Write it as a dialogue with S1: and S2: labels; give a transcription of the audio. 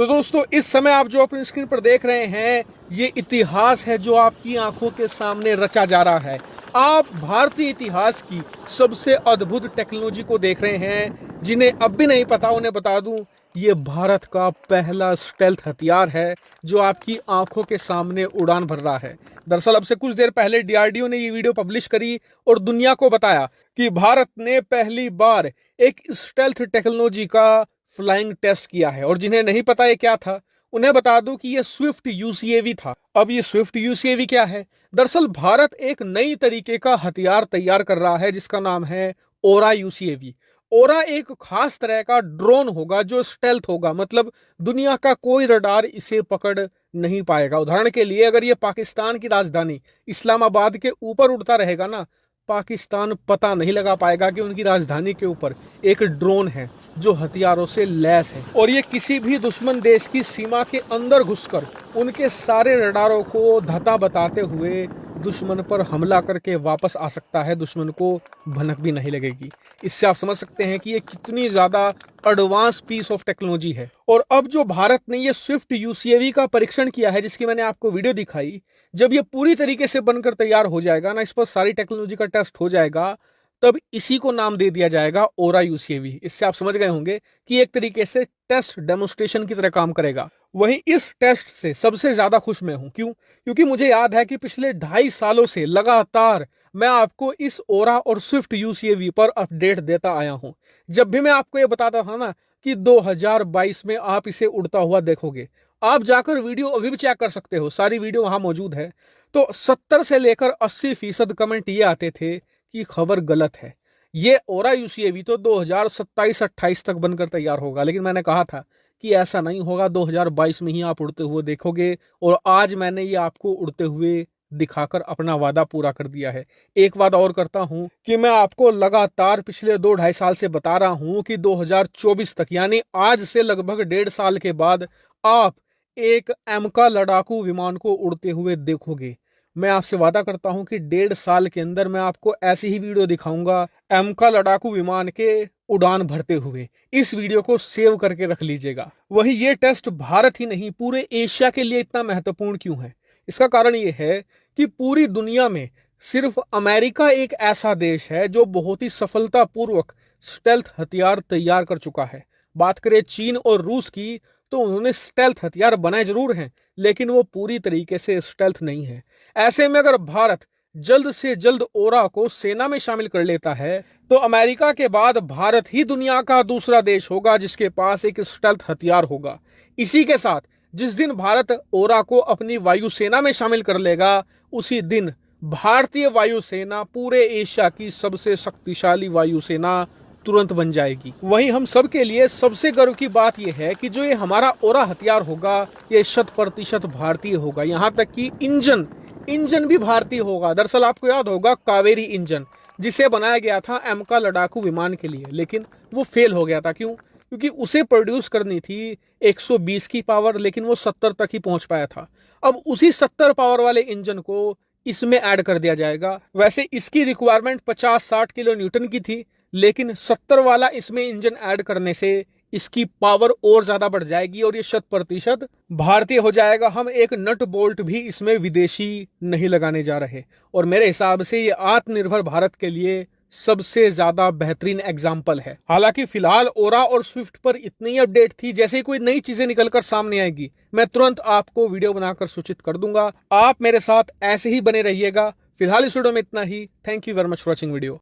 S1: तो दोस्तों इस समय आप जो अपनी स्क्रीन पर देख रहे हैं ये इतिहास है जो आपकी आंखों के सामने रचा जा रहा है। आप भारतीय इतिहास की सबसे अद्भुत टेक्नोलॉजी को देख रहे हैं। जिन्हें अब भी नहीं पता उन्हें बता दूं, ये भारत का पहला स्टेल्थ हथियार है जो आपकी आंखों के सामने उड़ान भर रहा है। दरअसल अब से कुछ देर पहले डीआरडीओ ने ये वीडियो पब्लिश करी और दुनिया को बताया कि भारत ने पहली बार एक स्टेल्थ टेक्नोलॉजी का फ्लाइंग टेस्ट किया है। और जिन्हें नहीं पता ये क्या था उन्हें बता दूं कि ये स्विफ्ट यूसीएवी था। अब ये स्विफ्ट यूसीएवी क्या है? दरअसल भारत एक नई तरीके का हथियार तैयार कर रहा है जिसका नाम है ओरा यूसीएवी। ओरा एक खास तरह का ड्रोन होगा जो स्टेल्थ होगा, मतलब दुनिया का कोई रडार इसे पकड़ नहीं पाएगा। उदाहरण के लिए अगर ये पाकिस्तान की राजधानी इस्लामाबाद के ऊपर उड़ता रहेगा ना, पाकिस्तान पता नहीं लगा पाएगा कि उनकी राजधानी के ऊपर एक ड्रोन है जो हथियारों से लैस है। और ये किसी भी दुश्मन देश की सीमा के अंदर घुसकर उनके सारे रडारों को धता बताते हुए दुश्मन पर हमला करके वापस आ सकता है। दुश्मन को भनक भी नहीं लगेगी। इससे आप समझ सकते हैं कि ये कितनी ज्यादा एडवांस पीस ऑफ टेक्नोलॉजी है। और अब जो भारत ने ये स्विफ्ट यूसीएवी का परीक्षण किया है जिसकी मैंने आपको वीडियो दिखाई, जब ये पूरी तरीके से बनकर तैयार हो जाएगा ना, इस पर सारी टेक्नोलॉजी का टेस्ट हो जाएगा, तब इसी को नाम दे दिया जाएगा ओरा यूसीएवी। इससे आप समझ गए होंगे कि एक तरीके से टेस्ट डेमोन्स्ट्रेशन की तरह काम करेगा। वहीं इस टेस्ट से सबसे ज्यादा खुश मैं हूं। क्यों? क्योंकि मुझे याद है कि पिछले 2.5 सालों से लगातार मैं आपको इस ओरा और स्विफ्ट यूसीएवी पर अपडेट देता आया हूं। जब भी मैं आपको ये बताता था ना कि 2022 में आप इसे उड़ता हुआ देखोगे, आप जाकर वीडियो अभी भी चेक कर सकते हो, सारी वीडियो वहां मौजूद है। तो 70 से लेकर 80% कमेंट ये आते थे कि खबर गलत है। ये ओरा यूसीएवी तो 2027-28 तक बनकर तैयार होगा, लेकिन मैंने कहा था कि ऐसा नहीं होगा, 2022 में ही आप उड़ते हुए देखोगे। और आज मैंने ये आपको उड़ते हुए दिखाकर अपना वादा पूरा कर दिया है। एक वादा और करता हूं कि मैं आपको लगातार पिछले 2-2.5 साल से बता रहा हूं कि 2024 तक, यानी आज से लगभग 1.5 साल के बाद, आप एक एमका लड़ाकू विमान को उड़ते हुए देखोगे। मैं आपसे वादा करता हूं कि 1.5 साल के अंदर मैं आपको ऐसी ही वीडियो दिखाऊंगा एमका लड़ाकू विमान के उड़ान भरते हुए। इस वीडियो को सेव करके रख लीजिएगा। वही ये टेस्ट भारत ही नहीं पूरे एशिया के लिए इतना महत्वपूर्ण क्यों है? इसका कारण ये है कि पूरी दुनिया में सिर्फ अमेरिका एक ऐसा देश है जो बहुत ही सफलतापूर्वक स्टेल्थ हथियार तैयार कर चुका है। बात करें चीन और रूस की, तो उन्होंने स्टेल्थ हथियार बनाए जरूर हैं, लेकिन वो पूरी तरीके से स्टेल्थ नहीं है। ऐसे में अगर भारत जल्द से जल्द ओरा को सेना में शामिल कर लेता है तो अमेरिका के बाद भारत ही दुनिया का दूसरा देश होगा जिसके पास एक स्टेल्थ हथियार होगा। इसी के साथ जिस दिन भारत ओरा को अपनी वायुसेना में शामिल कर लेगा, उसी दिन भारतीय वायुसेना पूरे एशिया की सबसे शक्तिशाली वायुसेना तुरंत बन जाएगी। वहीं हम सब के लिए सबसे गर्व की बात यह है कि जो ये हमारा ओरा हथियार होगा ये 100% भारतीय होगा। यहाँ तक कि इंजन भी भारतीय होगा। दरअसल आपको याद होगा कावेरी इंजन, जिसे बनाया गया था एमका लड़ाकू विमान के लिए, लेकिन वो फेल हो गया था। क्यों? क्योंकि उसे प्रोड्यूस करनी थी 120 की पावर, लेकिन वो 70 तक ही पहुंच पाया था। अब उसी 70 पावर वाले इंजन को इसमें ऐड कर दिया जाएगा। वैसे इसकी रिक्वायरमेंट 50-60 किलो न्यूटन की थी, लेकिन 70 वाला इसमें इंजन ऐड करने से इसकी पावर और ज्यादा बढ़ जाएगी और ये 100% भारतीय हो जाएगा। हम एक नट बोल्ट भी इसमें विदेशी नहीं लगाने जा रहे। और मेरे हिसाब से ये आत्मनिर्भर भारत के लिए सबसे ज्यादा बेहतरीन एग्जाम्पल है। हालांकि फिलहाल ओरा और स्विफ्ट पर इतनी अपडेट थी, जैसे ही कोई नई चीजें निकलकर सामने आएगी मैं तुरंत आपको वीडियो बनाकर सूचित कर दूंगा। आप मेरे साथ ऐसे ही बने रहिएगा। फिलहाल इस वीडियो में इतना ही। Thank you very much for watching video.